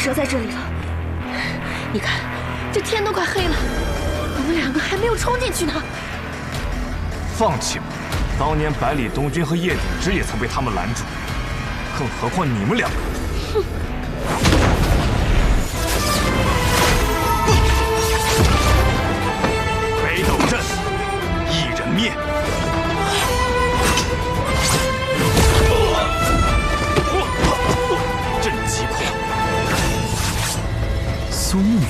折在这里了。你看，这天都快黑了，我们两个还没有冲进去呢。放弃吧，当年百里东军和叶鼎之也曾被他们拦住，更何况你们两个。哼！北斗阵，一人灭。 苏沐雨，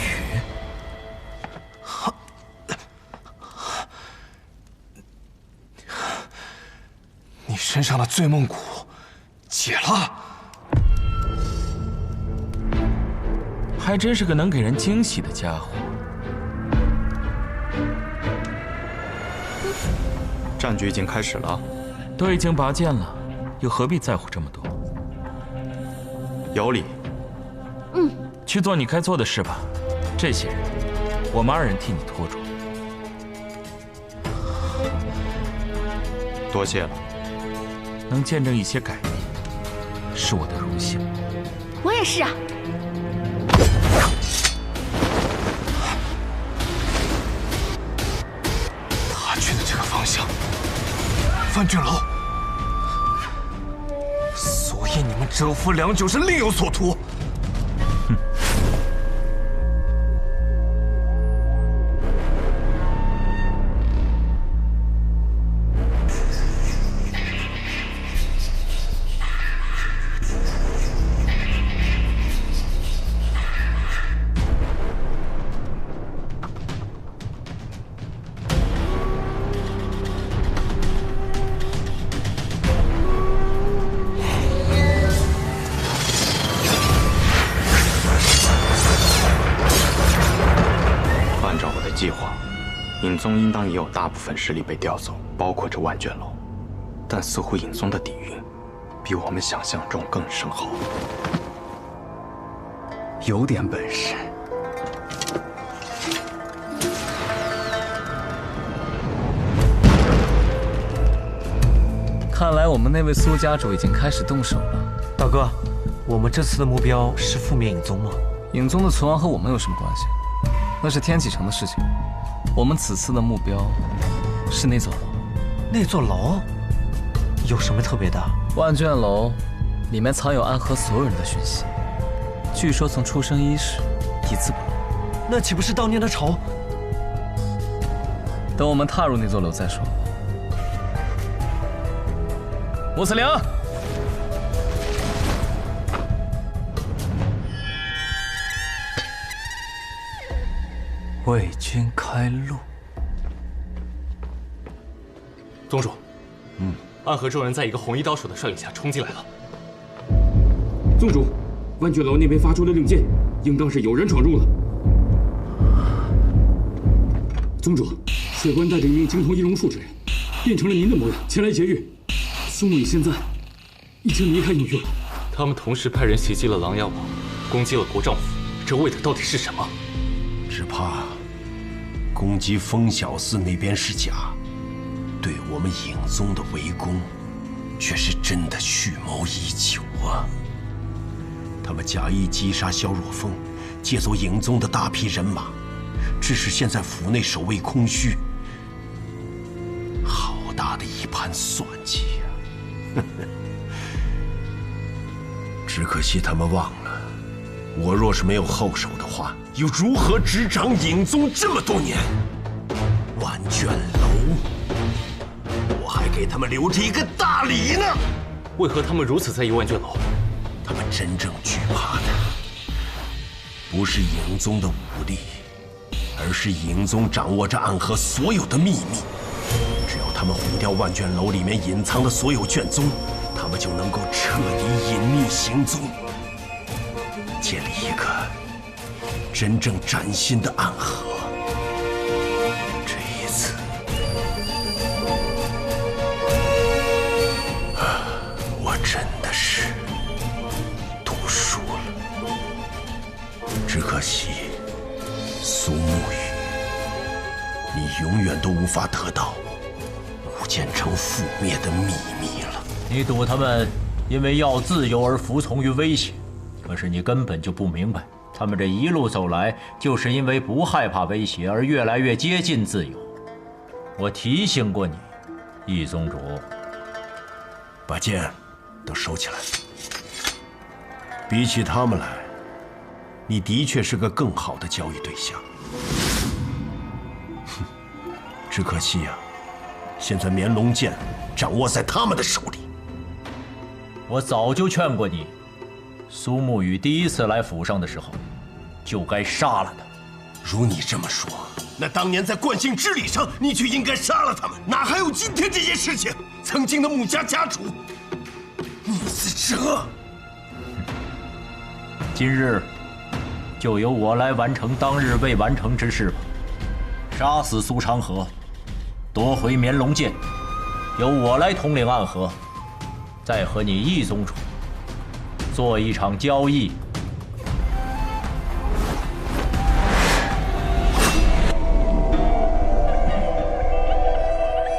你身上的醉梦蛊解了，还真是个能给人惊喜的家伙。战局已经开始了，都已经拔剑了，又何必在乎这么多？有理。嗯。 去做你该做的事吧，这些人，我们二人替你拖住。多谢了，能见证一些改变，是我的荣幸。我也是啊。他去的这个方向，范俊楼，所以你们蛰伏良久是另有所图。 计划，尹宗应当也有大部分势力被调走，包括这万卷楼。但似乎尹宗的底蕴比我们想象中更深厚，有点本事。看来我们那位苏家主已经开始动手了。大哥，我们这次的目标是覆灭尹宗吗？尹宗的存亡和我们有什么关系？ 那是天启城的事情，我们此次的目标是那座楼。那座楼有什么特别的？万卷楼里面藏有暗合所有人的讯息，据说从出生伊始一字不漏。那岂不是当年的仇？等我们踏入那座楼再说。穆子良。 为君开路。宗主，暗河众人在一个红衣刀手的率领下冲进来了。宗主，万卷楼那边发出的令箭，应当是有人闯入了。宗主，水官带着一名精通易容术之人，变成了您的模样前来劫狱。苏沐雨现在已经离开隐域了。他们同时派人袭击了琅琊王，攻击了国丈府，这为的到底是什么？只怕攻击风小寺那边是假，对我们影宗的围攻却是真的蓄谋已久啊！他们假意击杀萧若风，借走影宗的大批人马，致使现在府内守卫空虚。好大的一盘算计呀！只可惜他们忘了，我若是没有后手的话，又如何执掌影宗这么多年？万卷楼，我还给他们留着一个大礼呢。为何他们如此在意万卷楼？他们真正惧怕的，不是影宗的武力，而是影宗掌握着暗河所有的秘密。只要他们毁掉万卷楼里面隐藏的所有卷宗，他们就能够彻底隐匿行踪，建立一个真正崭新的暗河。这一次，我真的是赌输了。只可惜，苏沐雨，你永远都无法得到武剑城覆灭的秘密了。你赌他们因为要自由而服从于威胁，可是你根本就不明白，他们这一路走来，就是因为不害怕威胁而越来越接近自由。我提醒过你，易宗主，把剑都收起来。比起他们来，你的确是个更好的交易对象。哼，只可惜呀，现在绵龙剑掌握在他们的手里。我早就劝过你，苏沐雨第一次来府上的时候，就该杀了他。如你这么说，那当年在冠姓之礼上，你就应该杀了他们，哪还有今天这件事情？曾经的穆家家主穆子哲，今日就由我来完成当日未完成之事吧。杀死苏长河，夺回绵龙剑，由我来统领暗河，再和你易宗主做一场交易。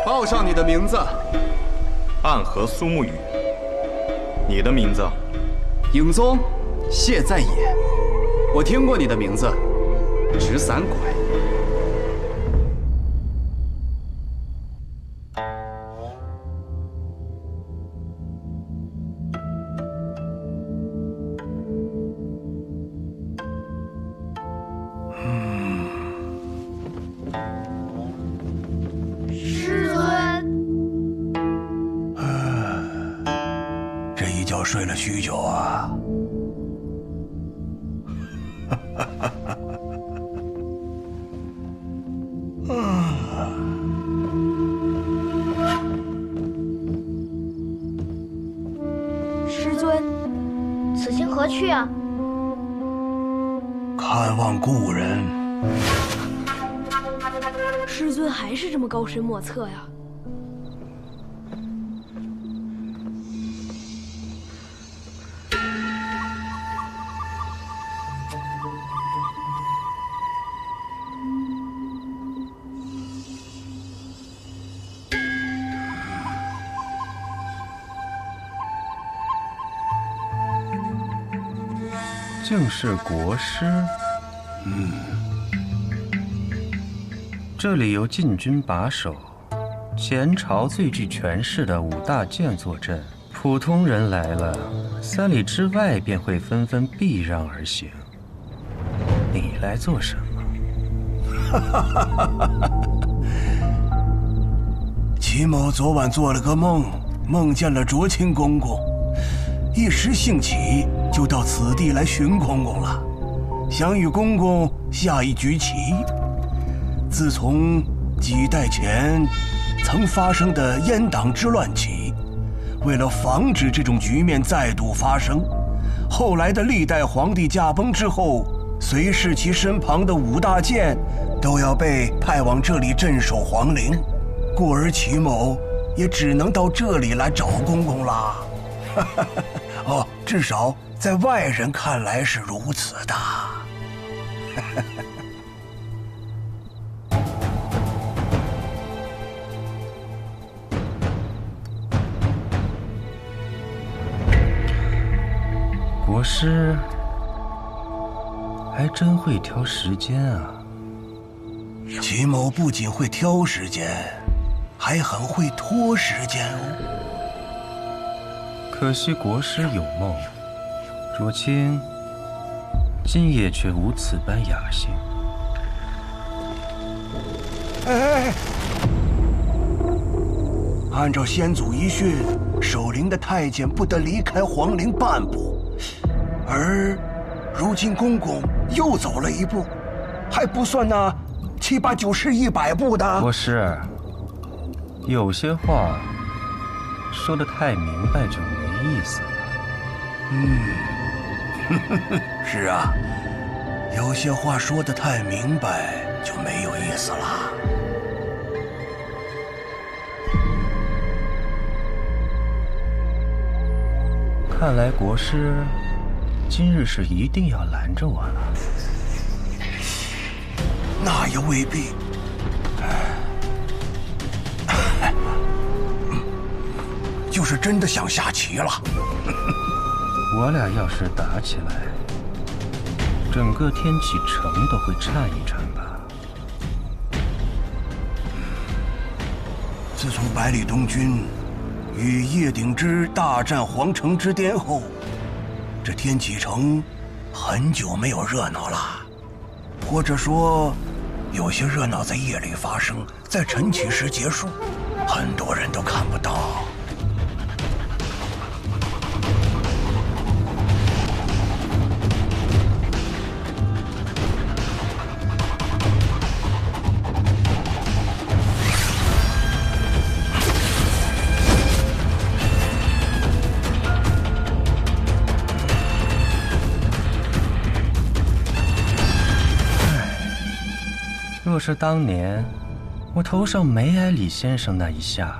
报上你的名字。暗河苏沐雨。你的名字？影宗谢在野。我听过你的名字，直伞拐。睡了许久啊！师尊，此行何去啊？看望故人。师尊还是这么高深莫测呀！正是国师。这里由禁军把守，前朝最具权势的5大剑坐镇，普通人来了，3里之外便会纷纷避让而行。你来做什么？齐某昨晚做了个梦，梦见了卓清公公，一时兴起，就到此地来寻公公了，想与公公下一局棋。自从几代前曾发生的阉党之乱起，为了防止这种局面再度发生，后来的历代皇帝驾崩之后，随侍其身旁的5大监都要被派往这里镇守皇陵，故而齐某也只能到这里来找公公啦。哦，至少在外人看来是如此的。国师还真会挑时间啊！齐某不仅会挑时间，还很会拖时间哦。可惜国师有梦，若清今夜却无此般雅兴。哎，按照先祖遗训，守陵的太监不得离开皇陵半步，而如今公公又走了一步，还不算那7、8、9、10、100步的。国师，有些话说得太明白就没意思了。是啊，有些话说得太明白就没有意思了。看来国师今日是一定要拦着我了。那也未必。就是真的想下棋了。我俩要是打起来，整个天启城都会颤一颤吧。自从百里东军与叶鼎之大战皇城之巅后，这天启城很久没有热闹了，或者说，有些热闹在夜里发生，在晨起时结束，很多人都看不到。若是当年我头上没挨李先生那一下，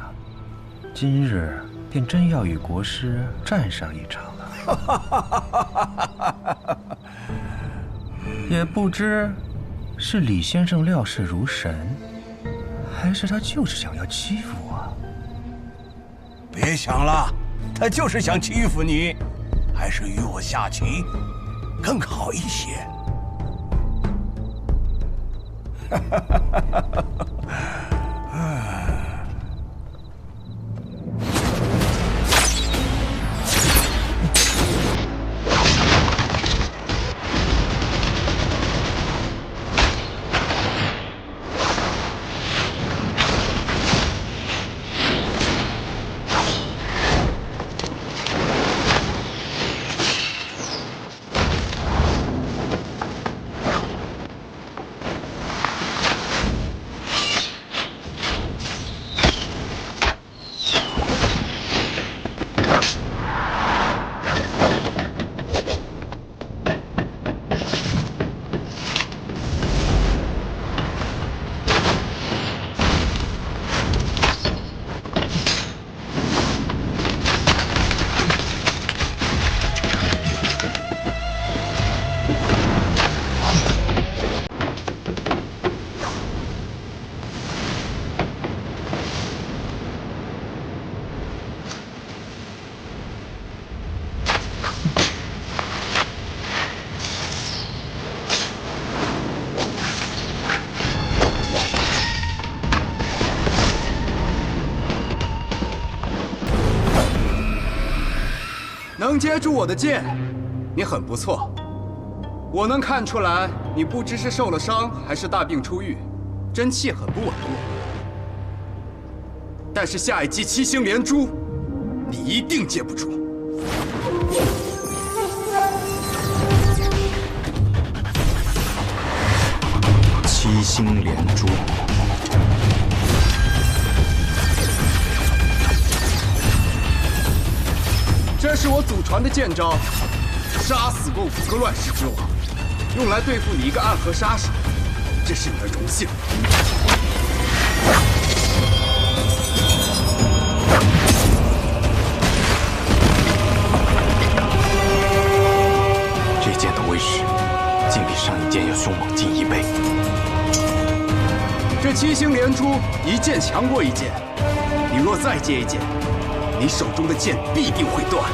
今日便真要与国师战上一场了。也不知是李先生料事如神，还是他就是想要欺负我。别想了，他就是想欺负你，还是与我下棋更好一些。能接住我的剑，你很不错。我能看出来，你不知是受了伤还是大病初愈，真气很不稳固。但是下一击7星连珠，你一定接不住。7星连珠。是我祖传的剑招，杀死过5个乱世之王，用来对付你一个暗河杀手，这是你的荣幸。这剑的威势，竟比上一剑要凶猛近1倍。这7星连珠，一剑强过一剑。你若再接一剑，你手中的剑必定会断。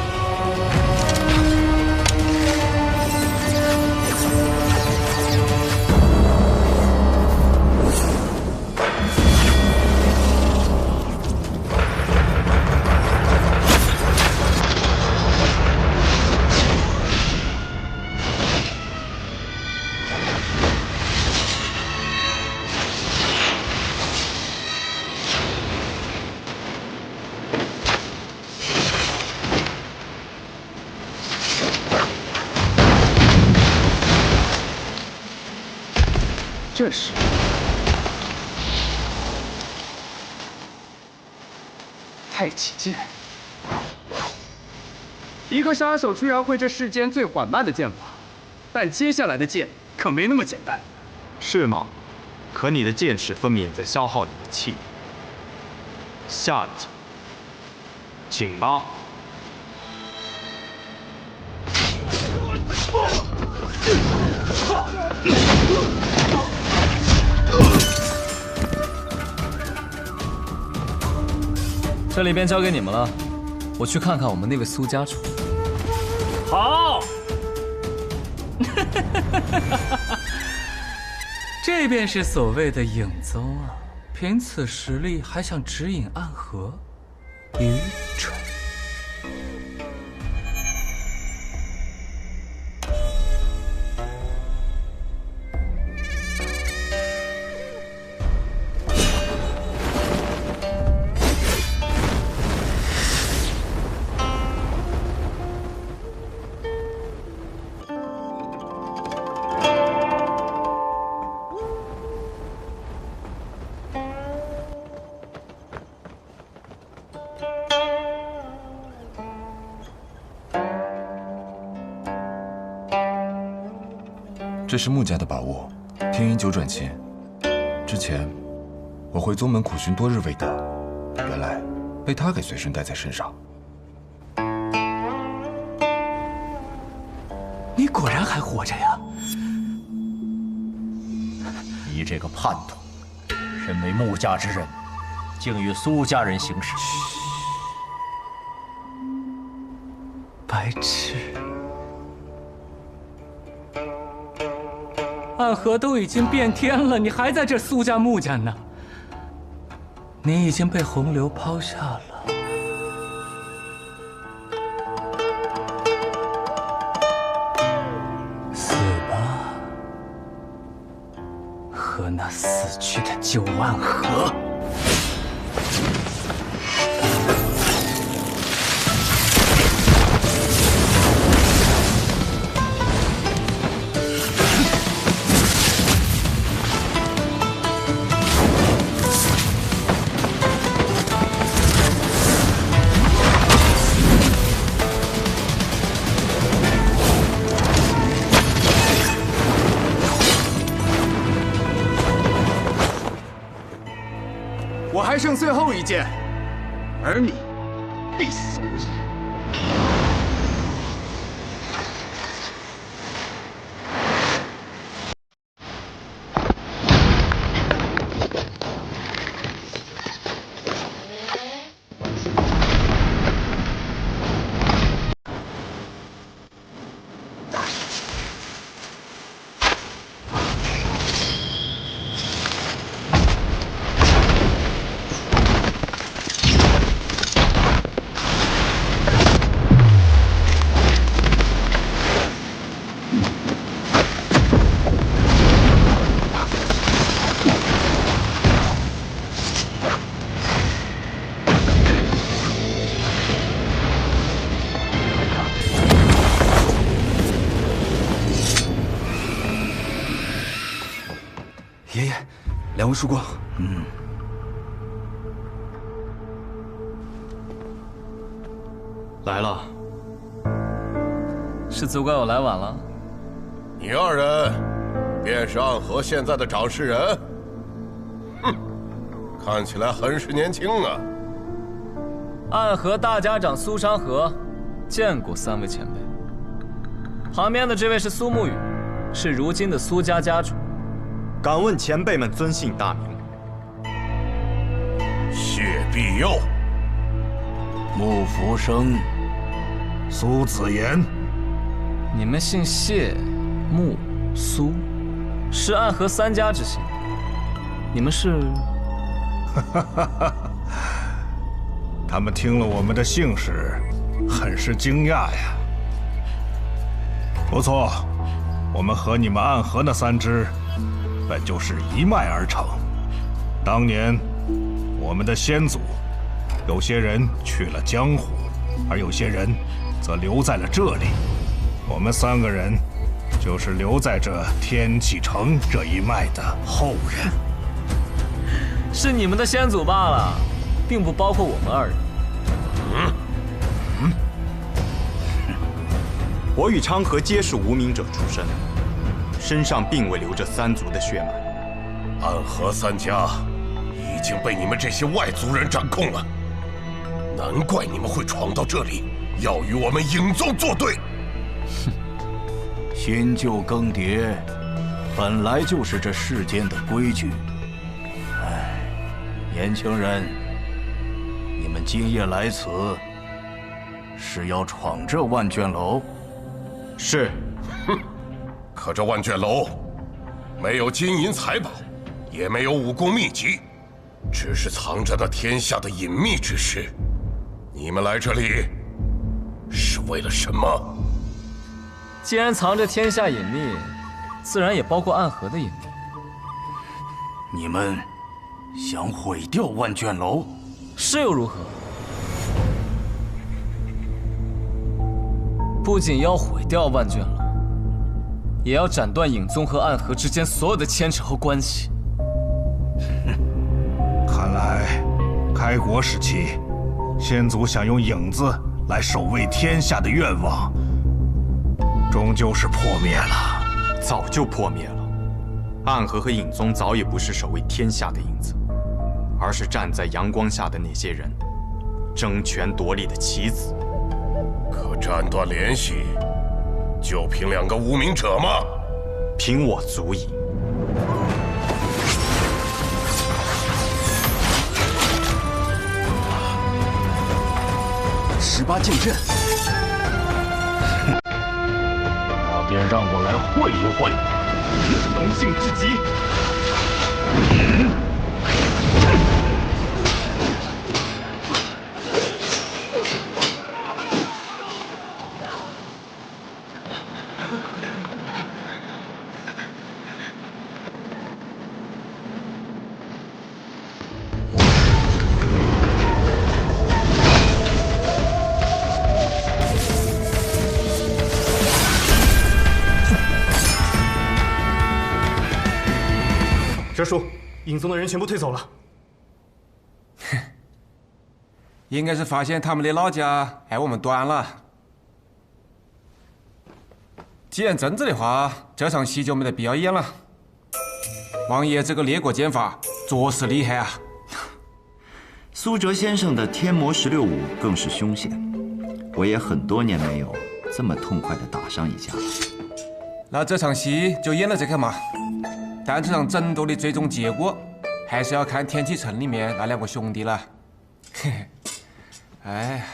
这是太极剑。一个杀手虽然会这世间最缓慢的剑法，但接下来的剑可没那么简单。是吗？可你的剑势分明也在消耗你的气力。下一招，请吧。这里便交给你们了，我去看看我们那位苏家主。好，这便是所谓的影宗啊！凭此实力还想指引暗河，愚蠢！这是穆家的宝物，天音九转琴。之前我回宗门苦寻多日未得，原来被他给随身带在身上。你果然还活着呀！你这个叛徒，身为穆家之人，竟与苏家人行事，白痴！暗河都已经变天了，你还在这苏家穆家呢？你已经被洪流抛下了。死吧，和那死去的旧暗河。我还剩最后一剑，而你必死无疑。爷爷，两位曙光。来了，是责怪我来晚了？你二人便是暗河现在的掌事人？哼，看起来很是年轻啊。暗河大家长苏山河，见过3位前辈。旁边的这位是苏沐雨，是如今的苏家家主。敢问前辈们尊姓大名？谢必佑、穆福生、苏子言。你们姓谢、穆、苏，是暗河3家之姓。你们是？他们听了我们的姓氏，很是惊讶呀。不错，我们和你们暗河那3支，本就是一脉而成。当年，我们的先祖，有些人去了江湖，而有些人则留在了这里。我们3个人，就是留在这天启城这一脉的后人。是你们的先祖罢了，并不包括我们2人。我与昌河皆是无名者出身，身上并未流着3族的血脉。暗河3家已经被你们这些外族人掌控了，难怪你们会闯到这里，要与我们影宗作对。新旧更迭，本来就是这世间的规矩。哎，年轻人，你们今夜来此，是要闯这万卷楼？是。哼，可这万卷楼没有金银财宝，也没有武功秘籍，只是藏着那天下的隐秘之事。你们来这里是为了什么？既然藏着天下隐秘，自然也包括暗河的隐秘。你们想毁掉万卷楼？是又如何？不仅要毁掉万卷楼，也要斩断影宗和暗河之间所有的牵扯和关系。看来，开国时期，先祖想用影子来守卫天下的愿望，终究是破灭了。早就破灭了。暗河和影宗早已不是守卫天下的影子，而是站在阳光下的那些人，争权夺利的棋子。可斩断联系，就凭2个无名者吗？凭我足矣。18剑阵，那便让我来会一会，龙性之极。哲叔，影宗的人全部退走了。应该是发现他们的老家挨我们端了。既然真子的话，这场戏就没得必要演了。王爷这个列国剑法着实厉害啊！苏哲先生的天魔16舞更是凶险，我也很多年没有这么痛快的打上一架了。那这场戏就演了这个嘛。但这场争夺的最终结果，还是要看天启城里面那2个兄弟了。嘿嘿，哎，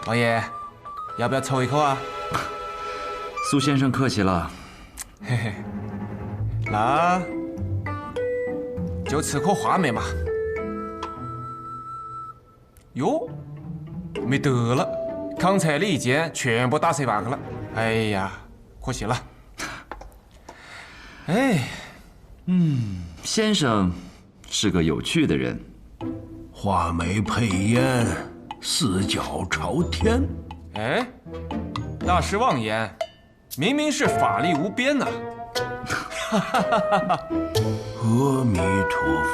王爷，要不要抽一口啊？苏先生客气了。嘿嘿，那就吃颗话梅嘛。哟，没得了，刚才的一剑全部打碎半个了。哎呀，可惜了。哎，先生是个有趣的人。画眉配烟，4脚朝天。哎，那是妄言，明明是法力无边呐！阿弥陀佛。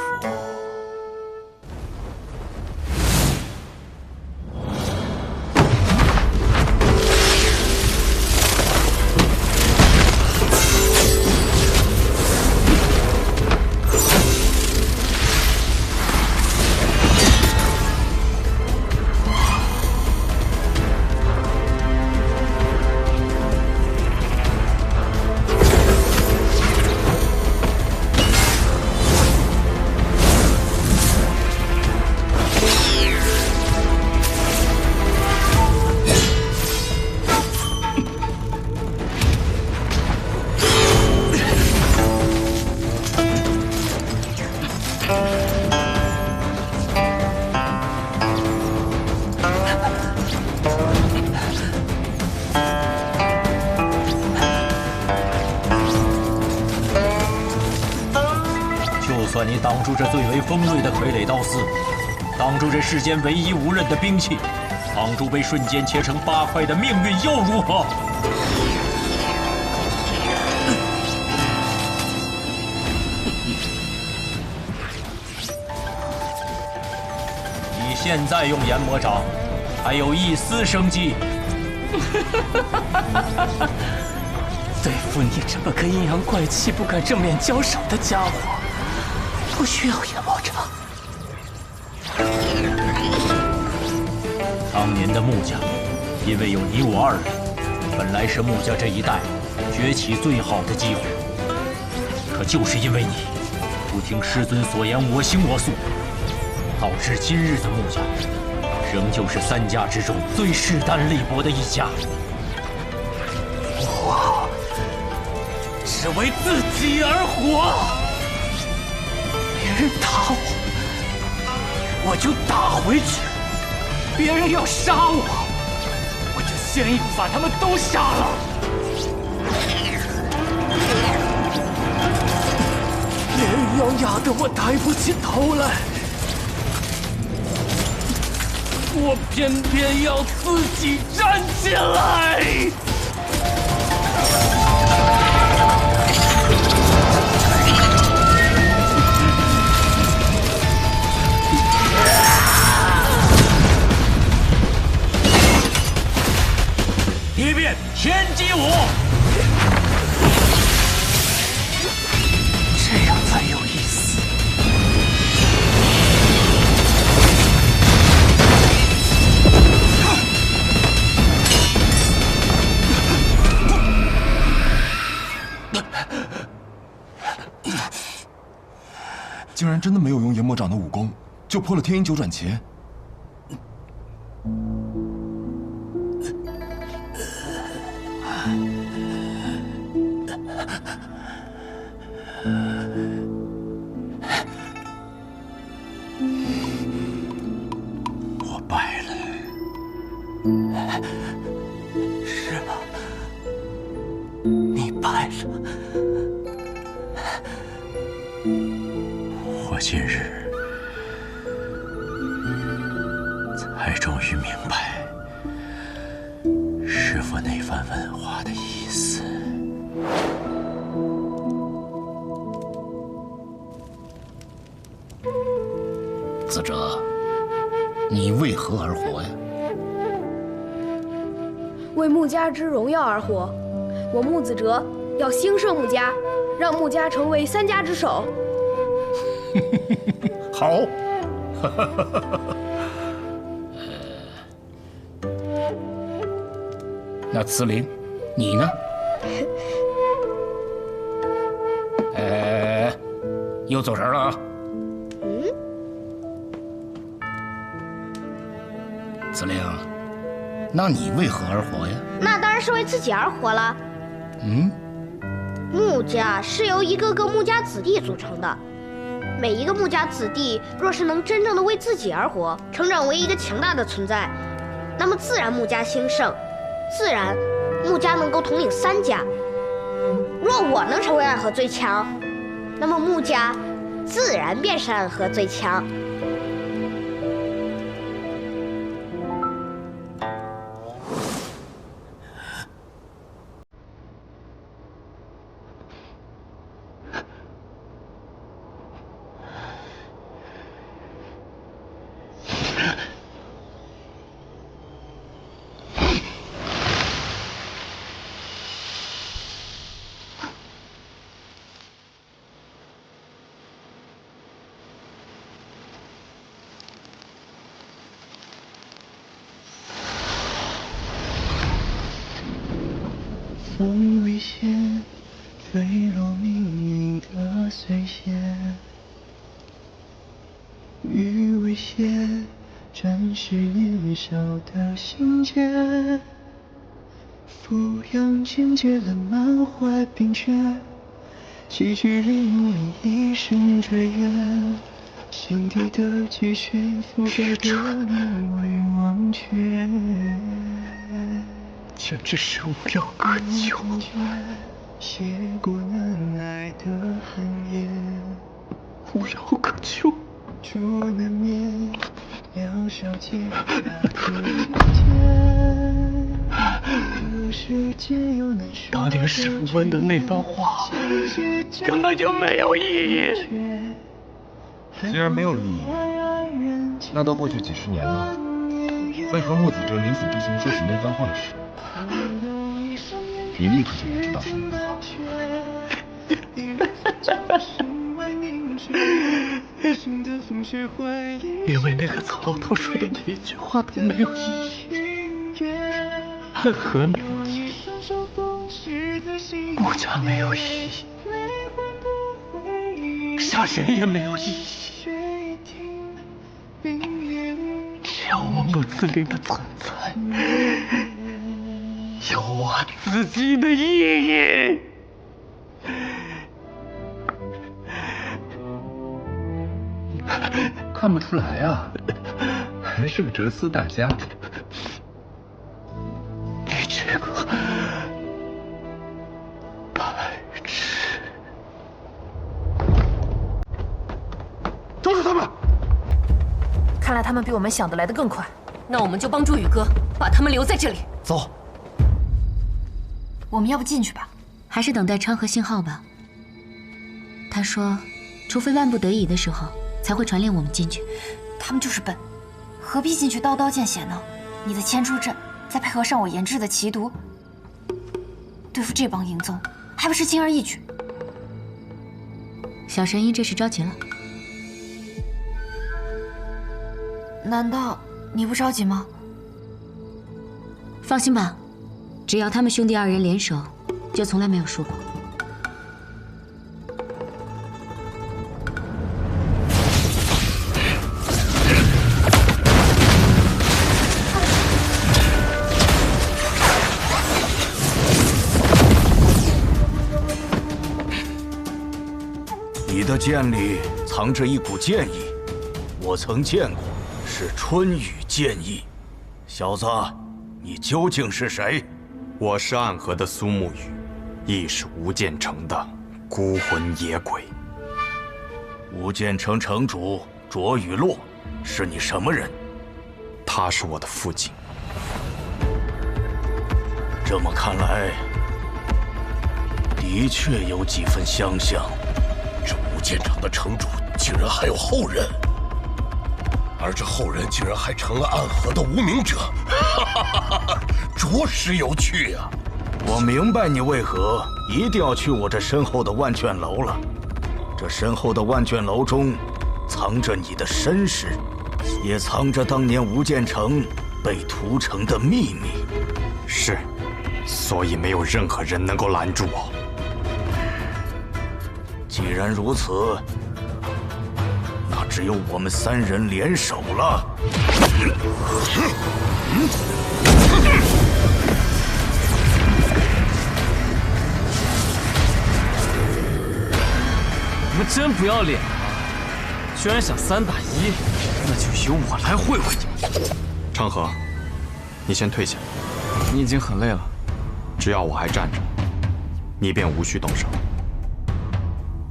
挡住这最为锋锐的傀儡刀丝，挡住这世间唯一无刃的兵器，挡住被瞬间切成8块的命运，又如何？你现在用研魔掌，还有一丝生机。对付你这么个阴阳怪气、不敢正面交手的家伙，不需要研魔掌。当年的穆家，因为有你我2人，本来是穆家这一代崛起最好的机会。可就是因为你不听师尊所言，我行我素，导致今日的穆家，仍旧是3家之中最势单力薄的一家。我只为自己而活，别人打我就打回去；别人要杀我就先一步把他们都杀了。别人要压得我抬不起头来，我偏偏要自己站起来。一变天机舞，这样才有意思。竟然真的没有用研魔掌的武功，就破了天鹰九转旗。我败了。是吗？你败了。我今日才终于明白师父那番问话的意思。子哲，你为何而活呀？为穆家之荣耀而活。我穆子哲要兴盛穆家，让穆家成为3家之首。好。那慈林，你呢？又走神了啊！慈林，那你为何而活呀？那当然是为自己而活了。穆家是由一个个穆家子弟组成的。每一个穆家子弟，若是能真正的为自己而活，成长为一个强大的存在，那么自然穆家兴盛，自然穆家能够统领3家。若我能成为暗河最强，那么穆家自然便是暗河最强。风未歇，坠落命运的碎屑；雨未歇，展示年少的心结。俯仰间接了满怀冰雪，几句淋漓一生追远。心底的积雪覆盖着你未忘却。简直是无药可救。写过难挨的寒夜，无药可救。竹难眠，两小姐当年审问的那番话根本就没有意义。既然没有意义，那都过去几十年了，为何墨子哲临死之前说起那番话时，你立刻就知道？因为那个曹操说的每一句话都没有意义，暗河没有意义，穆家没有意义，杀人也没有意义，只有我穆子陵的存在，有我自己的意义。看不出来啊，还是个哲思大家。你这个白痴！抓住他们！看来他们比我们想的来得更快。那我们就帮助宇哥，把他们留在这里。走。我们要不进去吧？还是等待昌河信号吧。他说，除非万不得已的时候，才会传令我们进去。他们就是笨，何必进去刀刀见血呢？你的牵出阵，再配合上我研制的奇毒，对付这帮淫宗，还不是轻而易举？小神医这是着急了？难道你不着急吗？放心吧，只要他们兄弟二人联手，就从来没有输过。你的剑里藏着一股剑意，我曾见过，是春雨剑意。小子，你究竟是谁？我是暗河的苏沐雨，亦是无间城的孤魂野鬼。无间城城主卓雨洛，是你什么人？他是我的父亲。这么看来，的确有几分相像。这无间城的城主竟然还有后人，而这后人竟然还成了暗河的无名者，着实有趣呀！我明白你为何一定要去我这身后的万卷楼了。这身后的万卷楼中，藏着你的身世，也藏着当年无间城被屠城的秘密。是，所以没有任何人能够拦住我。既然如此，那只有我们三人联手了。你们真不要脸啊！居然想3打1，那就由我来会会你。昌河，你先退下。你已经很累了，只要我还站着，你便无需动手。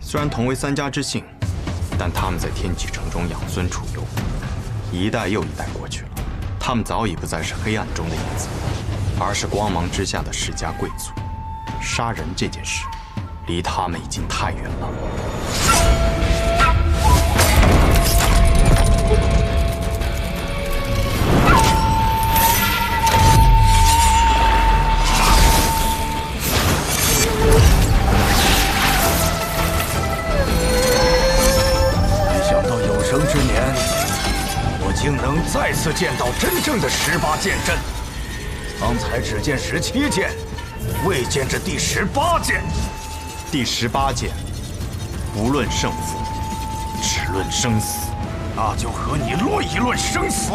虽然同为3家之姓，但他们在天启城中养尊处优，一代又一代过去了，他们早已不再是黑暗中的影子，而是光芒之下的世家贵族。杀人这件事，离他们已经太远了。有生之年，我竟能再次见到真正的18剑阵。方才只见17剑，未见这第18剑。第18剑，不论胜负，只论生死。那就和你论一论生死。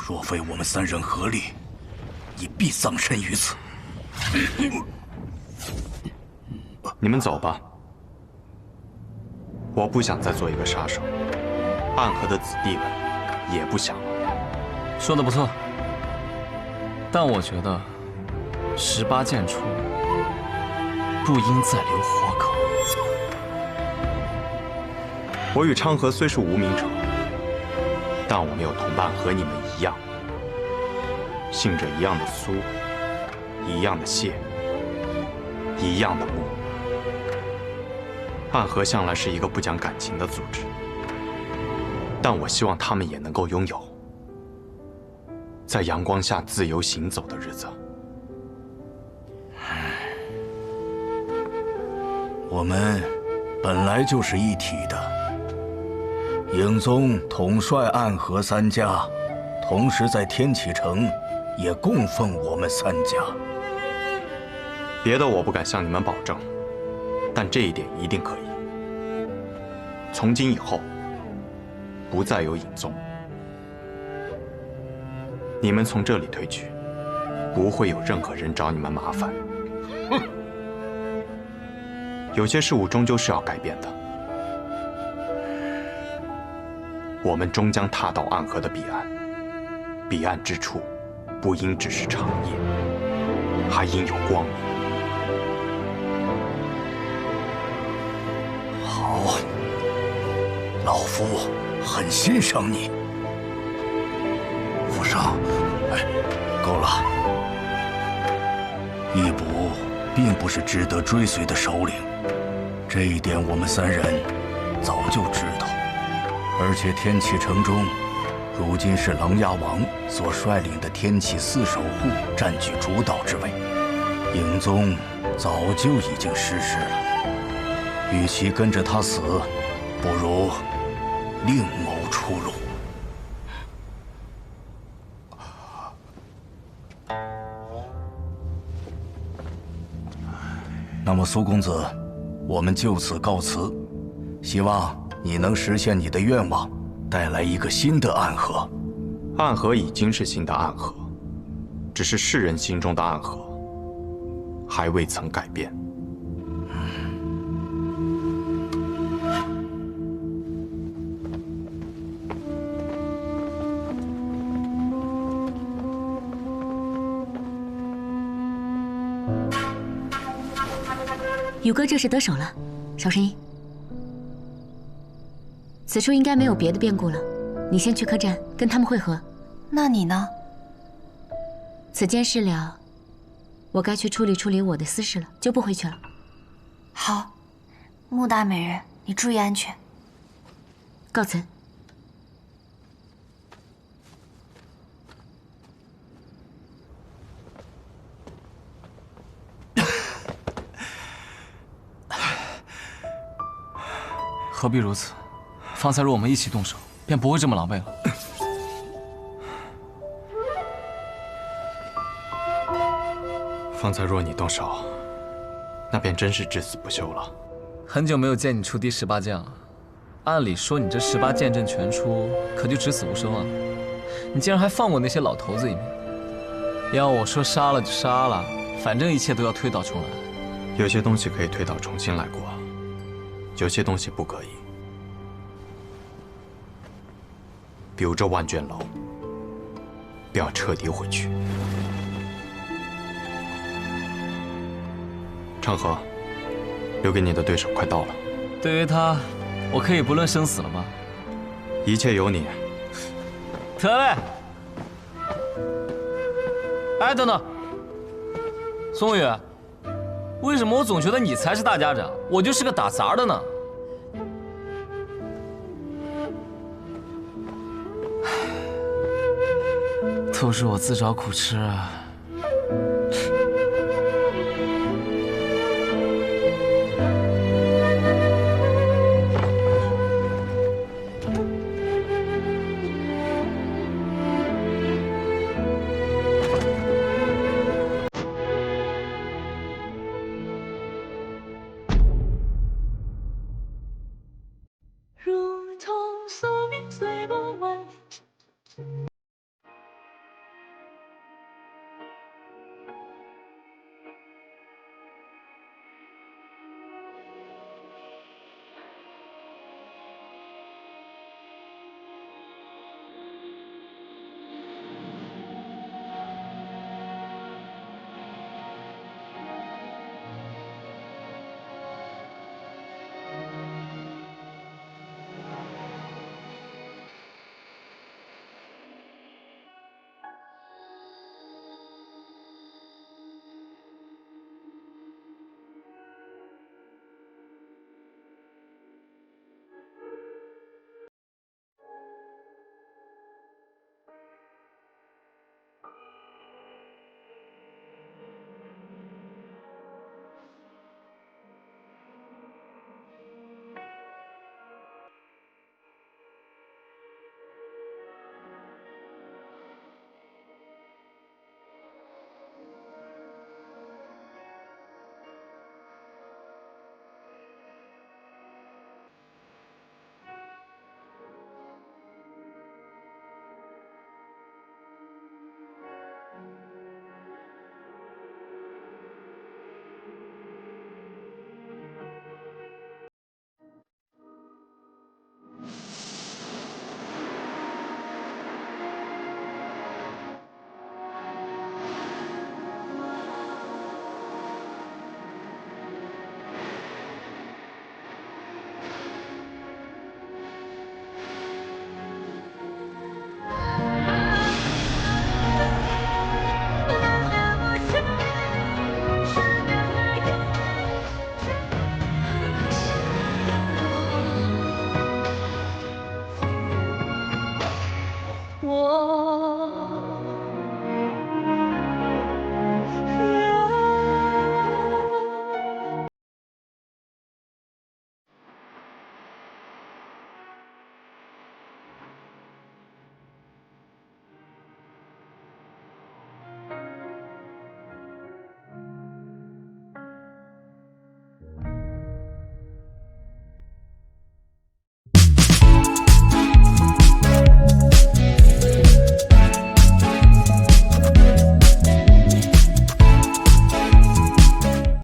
若非我们3人合力，你必葬身于此。你们走吧，我不想再做一个杀手，暗河的子弟们也不想了。说的不错，但我觉得18剑出不应再留活口。我与昌河虽是无名者，但我没有同伴和你们一样，姓着一样的苏，一样的谢，一样的穆。暗河向来是一个不讲感情的组织，但我希望他们也能够拥有在阳光下自由行走的日子。我们本来就是一体的。影宗统帅暗河3家，同时在天启城也供奉我们3家。别的我不敢向你们保证，但这一点一定可以。从今以后，不再有影宗。你们从这里退去，不会有任何人找你们麻烦。有些事物终究是要改变的。我们终将踏到暗河的彼岸，彼岸之处，不应只是长夜，还应有光明。好，老夫很欣赏你。府上，够了。义卜并不是值得追随的首领，这一点我们3人早就知道。而且天启城中，如今是琅琊王所率领的天启4守护占据主导之位，影宗早就已经失势了。与其跟着他死，不如另谋出路。那么苏公子，我们就此告辞，希望你能实现你的愿望，带来一个新的暗河。暗河已经是新的暗河，只是世人心中的暗河还未曾改变。宇哥这是得手了，少声音。此处应该没有别的变故了，你先去客栈跟他们会合。那你呢？此件事了，我该去处理我的私事了，就不回去了。好，穆大美人，你注意安全。告辞。何必如此？方才若我们一起动手，便不会这么狼狈了。方才若你动手，那便真是至死不休了。很久没有见你出第18剑了，按理说你这18剑阵全出，可就只死无生啊！你竟然还放过那些老头子一命。要我说杀了就杀了，反正一切都要推倒重来。有些东西可以推倒重新来过，有些东西不可以。比如这万卷楼，便要彻底毁去。昌河，留给你的对手快到了。对于他，我可以不论生死了吗？一切由你。得嘞。哎，等等，松宇，为什么我总觉得你才是大家长，我就是个打杂的呢？都是我自找苦吃啊！